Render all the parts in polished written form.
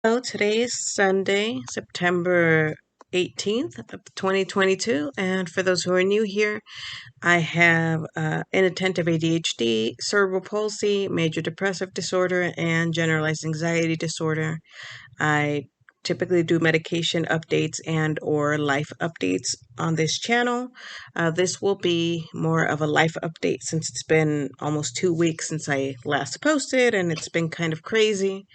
So today is Sunday, September 18th of 2022. And for those who are new here, I have inattentive ADHD, cerebral palsy, major depressive disorder, and generalized anxiety disorder. I typically do medication updates and or life updates on this channel. This will be more of a life update since it's been almost 2 weeks since I last posted and it's been kind of crazy.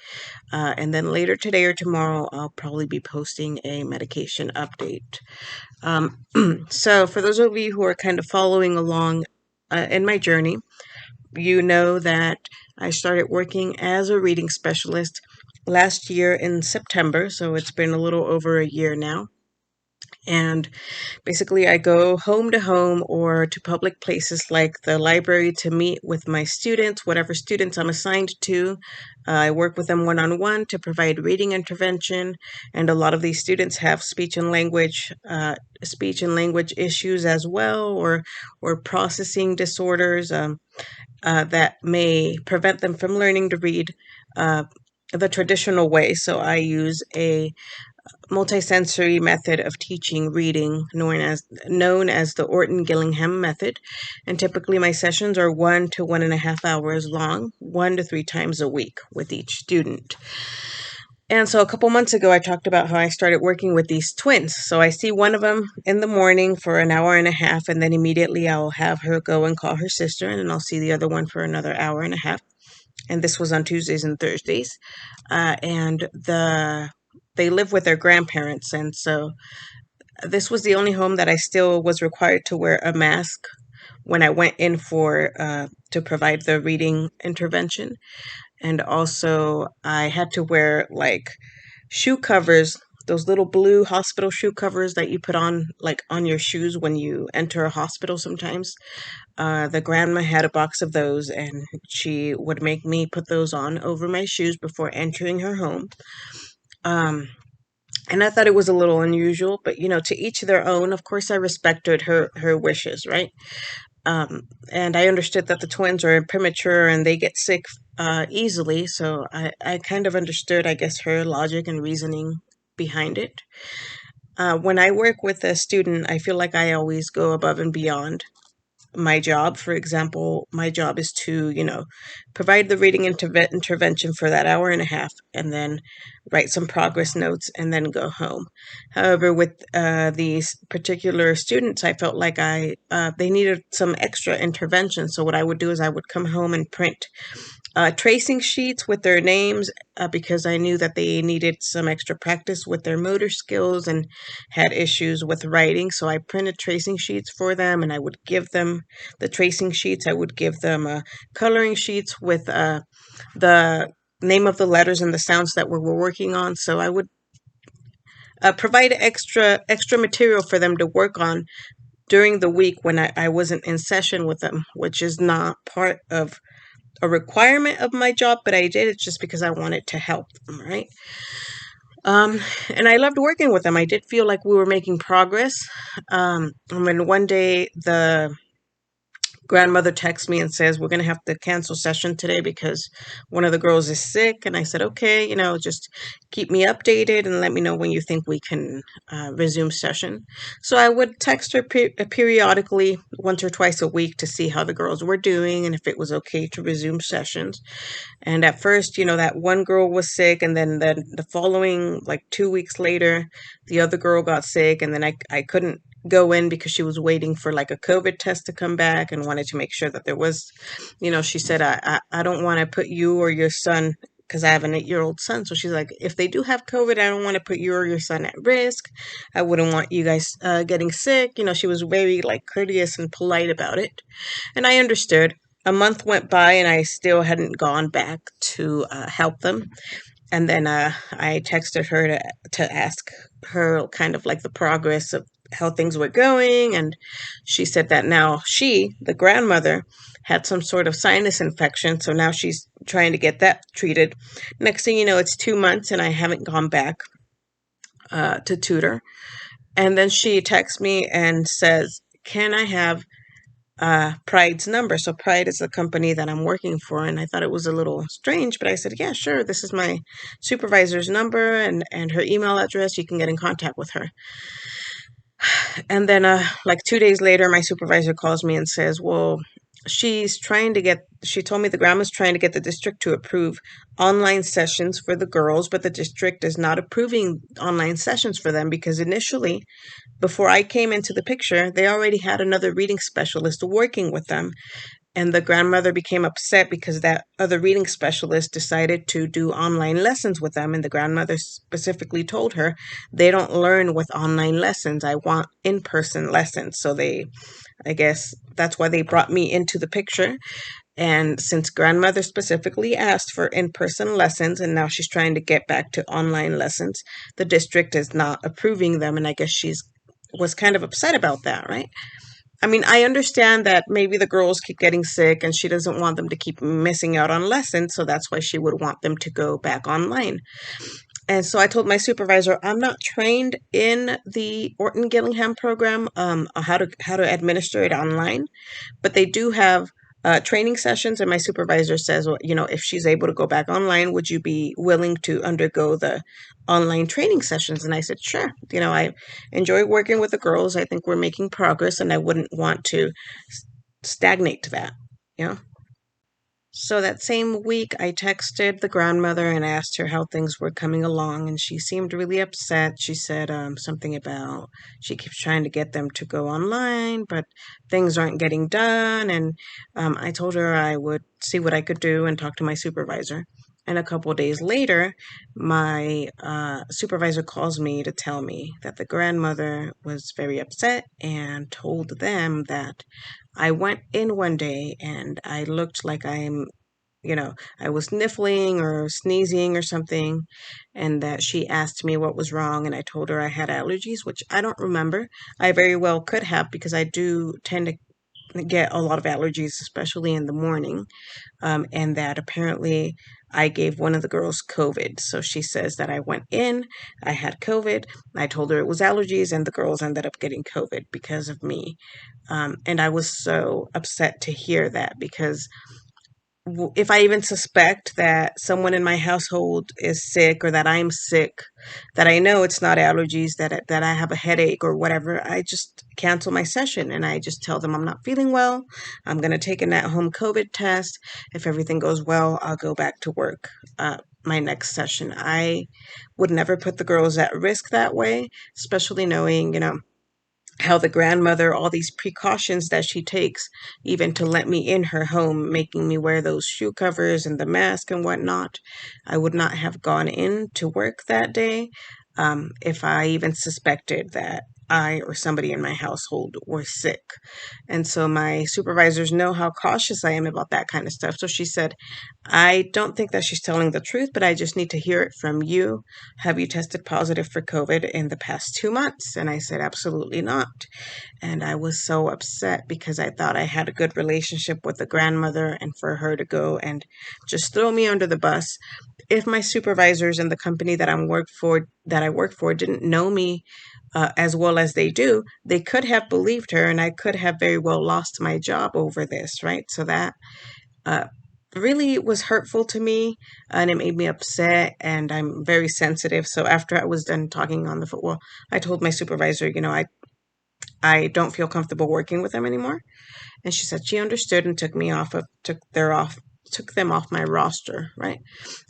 And then later today or tomorrow, I'll probably be posting a medication update. So for those of you who are kind of following along in my journey, you know that I started working as a reading specialist last year in September, so it's been a little over a year now. And basically, I go home to home or to public places like the library to meet with my students, whatever students I'm assigned to. I work with them one-on-one to provide reading intervention, and a lot of these students have speech and language issues as well, or processing disorders that may prevent them from learning to read the traditional way. So I use a multisensory method of teaching reading known as the Orton-Gillingham method. And typically my sessions are 1 to 1.5 hours long, 1 to 3 times a week with each student. And so a couple months ago, I talked about how I started working with these twins. So I see one of them in the morning for an hour and a half, and then immediately I'll have her go and call her sister, and then I'll see the other one for another hour and a half. And this was on Tuesdays and Thursdays. And they live with their grandparents, and so this was the only home that I still was required to wear a mask when I went in for to provide the reading intervention. And also I had to wear like shoe covers, those little blue hospital shoe covers that you put on like on your shoes when you enter a hospital sometimes. The grandma had a box of those, and she would make me put those on over my shoes before entering her home. Um, and I thought it was a little unusual, but to each their own. Of course, I respected her wishes, right? And I understood that the twins are premature and they get sick easily, so I kind of understood, I guess, her logic and reasoning behind it. When I work with a student, I feel like I always go above and beyond my job. For example, my job is to, provide the reading intervention for that hour and a half and then write some progress notes and then go home. However, with these particular students, I felt like they needed some extra intervention. So what I would do is I would come home and print tracing sheets with their names because I knew that they needed some extra practice with their motor skills and had issues with writing. So I printed tracing sheets for them, and I would give them the tracing sheets. I would give them coloring sheets with the name of the letters and the sounds that we were working on. So I would provide extra material for them to work on during the week when I wasn't in session with them, which is not part of a requirement of my job, but I did it just because I wanted to help them, right? And I loved working with them. I did feel like we were making progress. When one day the grandmother texts me and says, we're going to have to cancel session today because one of the girls is sick. And I said, okay, just keep me updated and let me know when you think we can resume session. So I would text her periodically, once or twice a week, to see how the girls were doing and if it was okay to resume sessions. And at first, that one girl was sick, and then the following, like 2 weeks later, the other girl got sick, and then I couldn't go in because she was waiting for like a COVID test to come back and wanted to make sure that there was, she said, I don't want to put you or your son, because I have an 8-year-old son. So she's like, if they do have COVID, I don't want to put you or your son at risk. I wouldn't want you guys getting sick. She was very like courteous and polite about it. And I understood. A month went by and I still hadn't gone back to help them. And then I texted her to ask her kind of like the progress of how things were going. And she said that now the grandmother, had some sort of sinus infection. So now she's trying to get that treated. Next thing you know, it's 2 months and I haven't gone back to tutor. And then she texts me and says, can I have Pride's number. So Pride is the company that I'm working for, and I thought it was a little strange, but I said, yeah, sure, this is my supervisor's number and her email address. You can get in contact with her. And then, like 2 days later, my supervisor calls me and says, well, she told me the grandma's trying to get the district to approve online sessions for the girls, but the district is not approving online sessions for them because initially, before I came into the picture, they already had another reading specialist working with them. And the grandmother became upset because that other reading specialist decided to do online lessons with them. And the grandmother specifically told her, they don't learn with online lessons. I want in person lessons. So I guess that's why they brought me into the picture. And since grandmother specifically asked for in person lessons and now she's trying to get back to online lessons, the district is not approving them. And I guess she's was kind of upset about that, right? I mean, I understand that maybe the girls keep getting sick and she doesn't want them to keep missing out on lessons, so that's why she would want them to go back online. And so I told my supervisor, I'm not trained in the Orton Gillingham program, how to administer it online, but they do have training sessions. And my supervisor says, well, if she's able to go back online, would you be willing to undergo the online training sessions? And I said, sure. I enjoy working with the girls. I think we're making progress, and I wouldn't want to stagnate to that. You know. So that same week, I texted the grandmother and asked her how things were coming along, and she seemed really upset. She said something about she keeps trying to get them to go online, but things aren't getting done. And I told her I would see what I could do and talk to my supervisor. And a couple of days later, my supervisor calls me to tell me that the grandmother was very upset and told them that I went in one day and I looked like I was sniffling or sneezing or something, and that she asked me what was wrong, and I told her I had allergies, which I don't remember. I very well could have because I do tend to get a lot of allergies, especially in the morning, and that apparently I gave one of the girls COVID. So she says that I went in, I had COVID, I told her it was allergies, and the girls ended up getting COVID because of me. And I was so upset to hear that because if I even suspect that someone in my household is sick or that I'm sick, that I know it's not allergies, that I have a headache or whatever, I just cancel my session and I just tell them I'm not feeling well. I'm going to take an at-home COVID test. If everything goes well, I'll go back to work. My next session. I would never put the girls at risk that way, especially knowing, how the grandmother, all these precautions that she takes, even to let me in her home, making me wear those shoe covers and the mask and whatnot. I would not have gone in to work that day if I even suspected that I or somebody in my household were sick. And so my supervisors know how cautious I am about that kind of stuff. So she said, I don't think that she's telling the truth, but I just need to hear it from you. Have you tested positive for COVID in the past 2 months? And I said, absolutely not. And I was so upset because I thought I had a good relationship with the grandmother, and for her to go and just throw me under the bus. If my supervisors in the company that I work for didn't know me as well as they do, they could have believed her, and I could have very well lost my job over this, right? So that uh, really was hurtful to me, and it made me upset, and I'm very sensitive. So after I was done talking on the phone, well, I told my supervisor, I don't feel comfortable working with them anymore. And she said she understood and took them off my roster, right?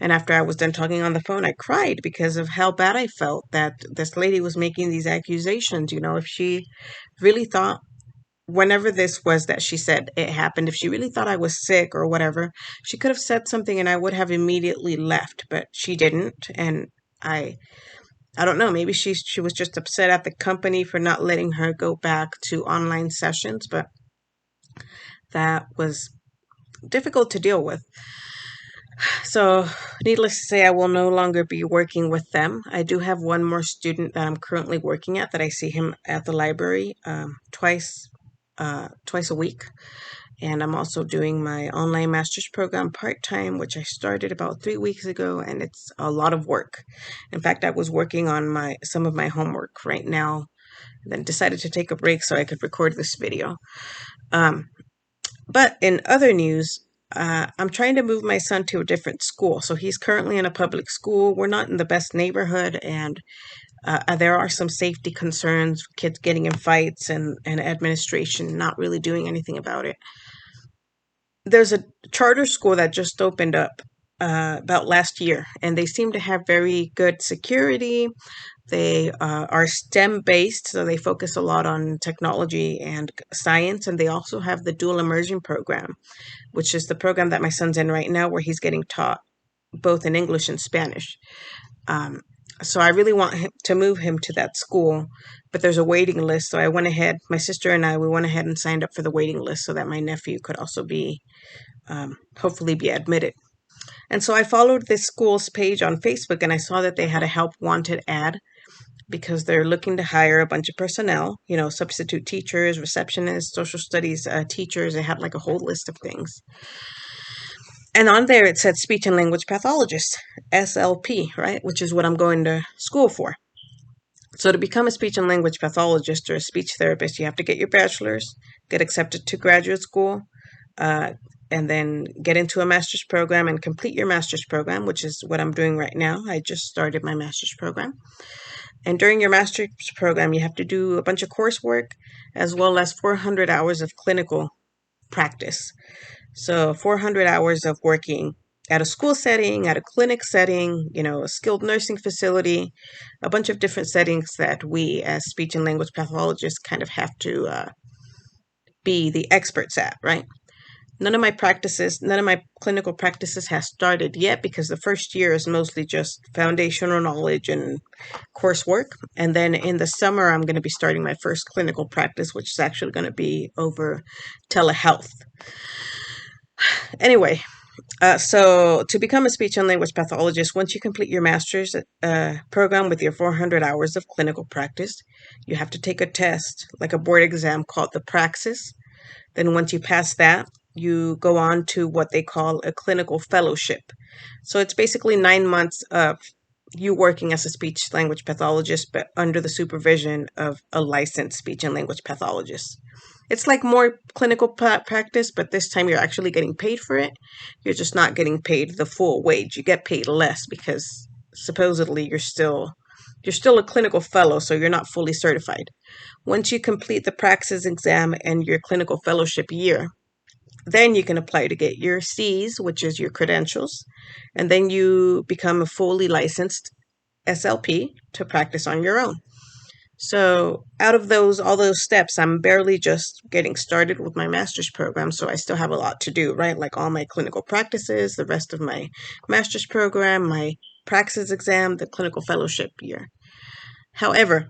And after I was done talking on the phone, I cried because of how bad I felt that this lady was making these accusations. If she really thought, whenever this was that she said it happened, if she really thought I was sick or whatever, she could have said something and I would have immediately left, but she didn't. And I don't know, maybe she was just upset at the company for not letting her go back to online sessions, but that was difficult to deal with. So, needless to say, I will no longer be working with them. I do have one more student that I'm currently working at, that I see him at the library twice a week. And I'm also doing my online master's program part-time, which I started about 3 weeks ago, and it's a lot of work. In fact, I was working on some of my homework right now, then decided to take a break so I could record this video. But in other news, I'm trying to move my son to a different school. So he's currently in a public school. We're not in the best neighborhood, and there are some safety concerns, kids getting in fights, and administration not really doing anything about it. There's a charter school that just opened up about last year, and they seem to have very good security. They are STEM based, so they focus a lot on technology and science, and they also have the dual immersion program, which is the program that my son's in right now, where he's getting taught both in English and Spanish. Um, so I really want him to move him to that school, but there's a waiting list. So I went ahead, my sister and I, we went ahead and signed up for the waiting list so that my nephew could also be, hopefully, be admitted. And so I followed this school's page on Facebook, and I saw that they had a help wanted ad because they're looking to hire a bunch of personnel, substitute teachers, receptionists, social studies teachers. They had like a whole list of things. And on there it said speech and language pathologist, SLP, right? Which is what I'm going to school for. So to become a speech and language pathologist or a speech therapist, you have to get your bachelor's, get accepted to graduate school, uh, and then get into a master's program and complete your master's program, which is what I'm doing right now. I just started my master's program. And during your master's program, you have to do a bunch of coursework as well as 400 hours of clinical practice. So 400 hours of working at a school setting, at a clinic setting, a skilled nursing facility, a bunch of different settings that we as speech and language pathologists kind of have to be the experts at, right? None of my clinical practices has started yet because the first year is mostly just foundational knowledge and coursework. And then in the summer, I'm going to be starting my first clinical practice, which is actually going to be over telehealth. Anyway, so to become a speech and language pathologist, once you complete your master's program with your 400 hours of clinical practice, you have to take a test, like a board exam called the praxis. Then once you pass that, you go on to what they call a clinical fellowship. So it's basically 9 months of you working as a speech language pathologist, but under the supervision of a licensed speech and language pathologist. It's like more clinical practice, but this time you're actually getting paid for it. You're just not getting paid the full wage. You get paid less because supposedly you're still a clinical fellow, so you're not fully certified. Once you complete the praxis exam and your clinical fellowship year, then you can apply to get your C's, which is your credentials, and then you become a fully licensed SLP to practice on your own. So out of all those steps, I'm barely just getting started with my master's program. So I still have a lot to do, right? Like all my clinical practices, the rest of my master's program, my praxis exam, the clinical fellowship year. However,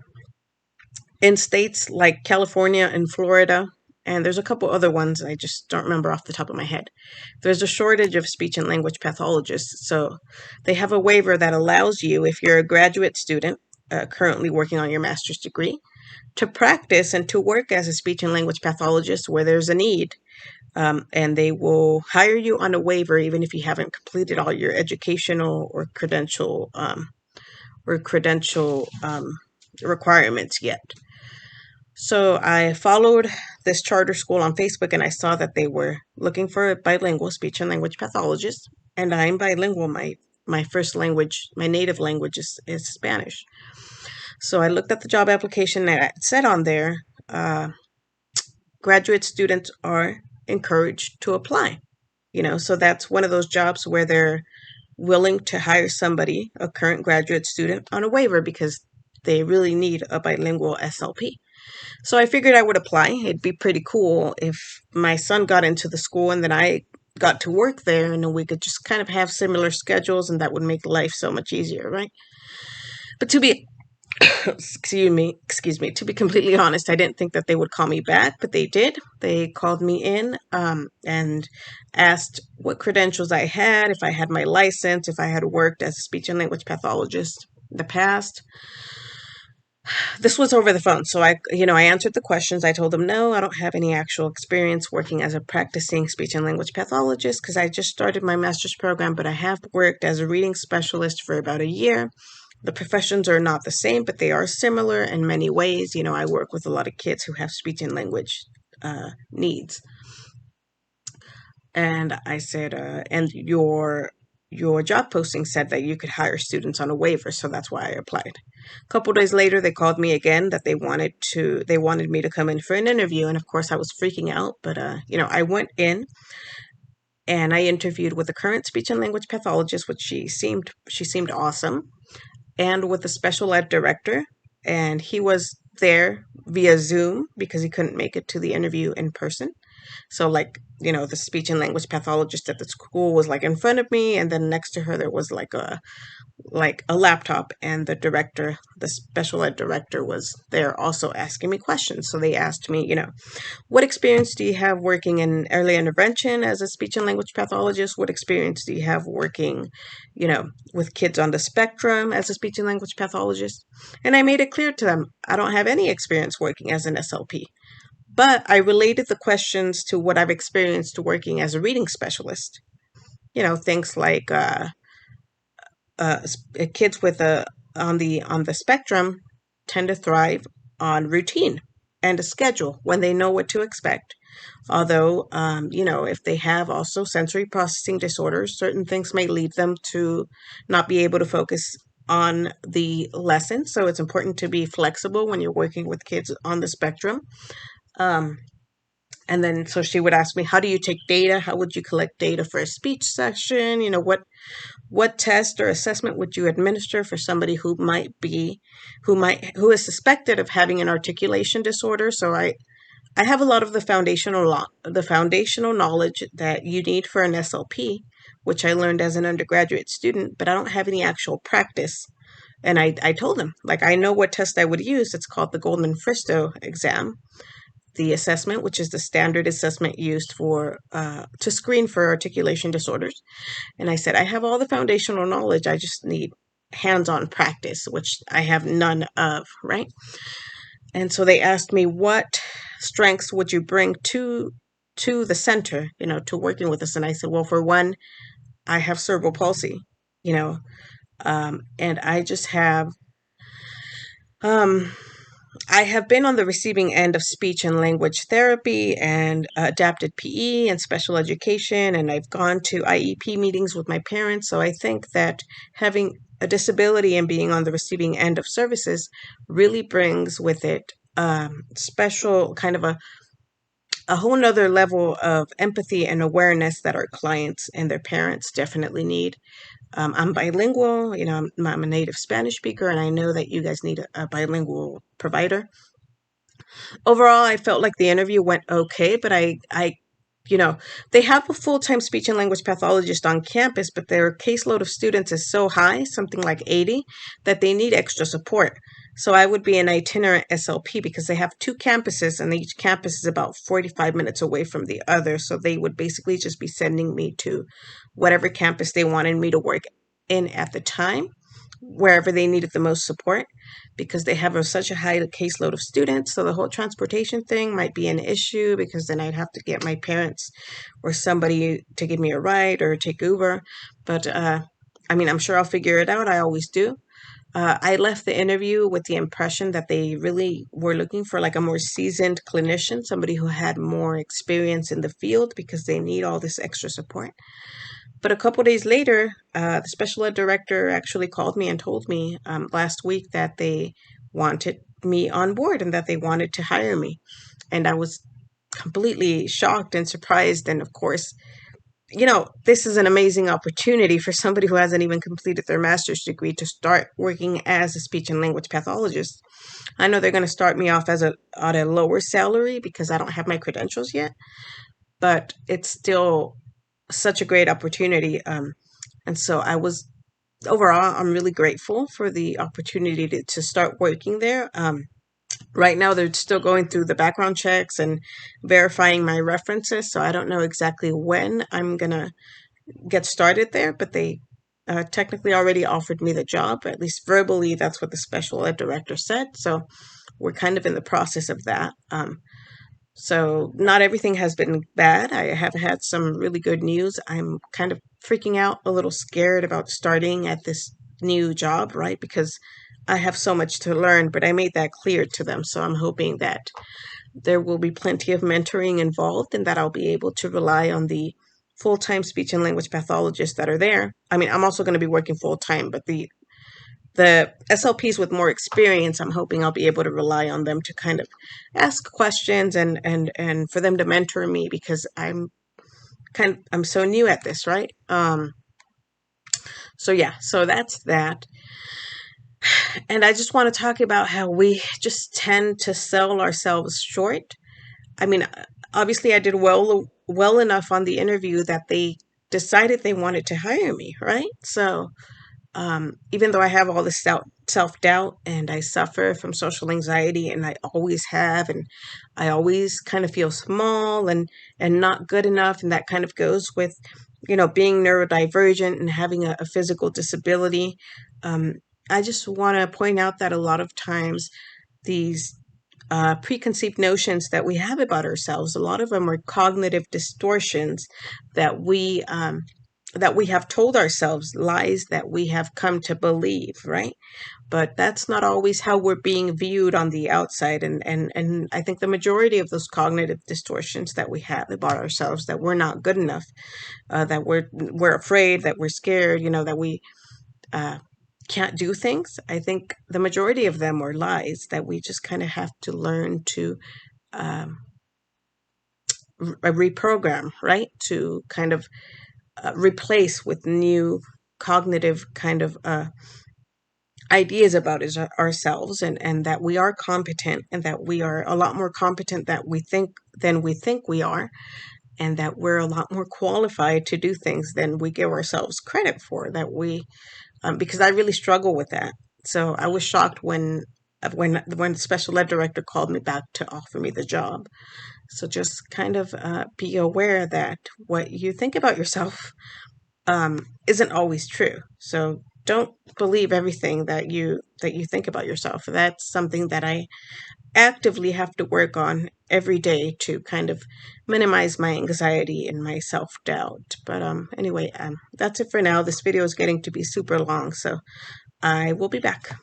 in states like California and Florida, and there's a couple other ones I just don't remember off the top of my head, there's a shortage of speech and language pathologists. So they have a waiver that allows you, if you're a graduate student currently working on your master's degree, to practice and to work as a speech and language pathologist where there's a need. And they will hire you on a waiver even if you haven't completed all your educational or credential requirements yet. So I followed this charter school on Facebook, and I saw that they were looking for a bilingual speech and language pathologist. And I'm bilingual. My first language, my native language is Spanish. So I looked at the job application and it said on there, graduate students are encouraged to apply. So that's one of those jobs where they're willing to hire somebody, a current graduate student, on a waiver because they really need a bilingual SLP. So I figured I would apply. It'd be pretty cool if my son got into the school and then I got to work there, and then we could just kind of have similar schedules, and that would make life so much easier, right? But to be excuse me, to be completely honest, I didn't think that they would call me back, but they did. They called me in and asked what credentials I had, if I had my license, if I had worked as a speech and language pathologist in the past. This was over the phone. So I answered the questions. I told them, no, I don't have any actual experience working as a practicing speech and language pathologist because I just started my master's program, but I have worked as a reading specialist for about a year. The professions are not the same, but they are similar in many ways. I work with a lot of kids who have speech and language needs. And I said, and your job posting said that you could hire students on a waiver, so that's why I applied. A couple days later, they called me again that they wanted me to come in for an interview, and of course I was freaking out, but I went in and I interviewed with the current speech and language pathologist, which she seemed awesome, and with the special ed director, and he was there via Zoom because he couldn't make it to the interview in person. So like, the speech and language pathologist at the school was like in front of me, and then next to her there was like a laptop, and the special ed director was there also asking me questions. So they asked me, what experience do you have working in early intervention as a speech and language pathologist? What experience do you have working, with kids on the spectrum as a speech and language pathologist? And I made it clear to them, I don't have any experience working as an SLP. But I related the questions to what I've experienced working as a reading specialist. Things like kids with a on the spectrum tend to thrive on routine and a schedule when they know what to expect. Although, if they have also sensory processing disorders, certain things may lead them to not be able to focus on the lesson. So it's important to be flexible when you're working with kids on the spectrum. Um, and then, so she would ask me, how do you take data? How would you collect data for a speech session? What test or assessment would you administer for somebody who is suspected of having an articulation disorder? So I have a lot of the foundational knowledge that you need for an SLP, which I learned as an undergraduate student, but I don't have any actual practice. And I told him, like, I know what test I would use. It's called the Goldman-Fristow exam, the assessment, which is the standard assessment used to screen for articulation disorders. And I said, I have all the foundational knowledge. I just need hands-on practice, which I have none of, right? And so they asked me, what strengths would you bring to the center, to working with us? And I said, well, for one, I have cerebral palsy, you know, and um, I have been on the receiving end of speech and language therapy and adapted PE and special education, and I've gone to IEP meetings with my parents. So I think that having a disability and being on the receiving end of services really brings with it special kind of a whole nother level of empathy and awareness that our clients and their parents definitely need. I'm bilingual, I'm a native Spanish speaker, and I know that you guys need a bilingual provider. Overall, I felt like the interview went okay, but you know, they have a full-time speech and language pathologist on campus, but their caseload of students is so high, something like 80, that they need extra support. So I would be an itinerant SLP because they have two campuses and each campus is about 45 minutes away from the other. So they would basically just be sending me to whatever campus they wanted me to work in at the time, wherever they needed the most support, because they have such a high caseload of students. So the whole transportation thing might be an issue because then I'd have to get my parents or somebody to give me a ride or take Uber. But I'm sure I'll figure it out. I always do. I left the interview with the impression that they really were looking for like a more seasoned clinician, somebody who had more experience in the field because they need all this extra support. But a couple days later, the special ed director actually called me and told me last week that they wanted me on board and that they wanted to hire me. And I was completely shocked and surprised. And of course, this is an amazing opportunity for somebody who hasn't even completed their master's degree to start working as a speech and language pathologist. I know they're going to start me off at a lower salary because I don't have my credentials yet, but it's still such a great opportunity. And so overall, I'm really grateful for the opportunity to start working there. Right now, they're still going through the background checks and verifying my references. So I don't know exactly when I'm going to get started there, but they technically already offered me the job, at least verbally. That's what the special ed director said. So we're kind of in the process of that. So not everything has been bad. I have had some really good news. I'm kind of freaking out, a little scared about starting at this new job, right? Because I have so much to learn, but I made that clear to them. So I'm hoping that there will be plenty of mentoring involved and that I'll be able to rely on the full-time speech and language pathologists that are there. I mean, I'm also going to be working full-time, but the SLPs with more experience, I'm hoping I'll be able to rely on them to kind of ask questions and for them to mentor me, because I'm so new at this, right? So yeah, so that's that. And I just want to talk about how we just tend to sell ourselves short. I mean, obviously I did well enough on the interview that they decided they wanted to hire me, right? So even though I have all this self-doubt and I suffer from social anxiety, and I always have, and I always kind of feel small and not good enough, and that kind of goes with, being neurodivergent and having a physical disability. Um, I just want to point out that a lot of times these preconceived notions that we have about ourselves, a lot of them are cognitive distortions that we have told ourselves, lies that we have come to believe, right? But that's not always how we're being viewed on the outside. And I think the majority of those cognitive distortions that we have about ourselves, that we're not good enough, that we're afraid, that we're scared, that we uh, can't do things. I think the majority of them are lies that we just kind of have to learn to um, reprogram, right? To kind of replace with new cognitive kind of ideas about ourselves, and that we are competent, and that we are a lot more competent than we think we are, and that we're a lot more qualified to do things than we give ourselves credit for. That we because I really struggle with that. So I was shocked when the special ed director called me back to offer me the job. So just kind of be aware that what you think about yourself isn't always true. So don't believe everything that you think about yourself. That's something that I actively have to work on every day to kind of minimize my anxiety and my self-doubt. But anyway, that's it for now. This video is getting to be super long, so I will be back.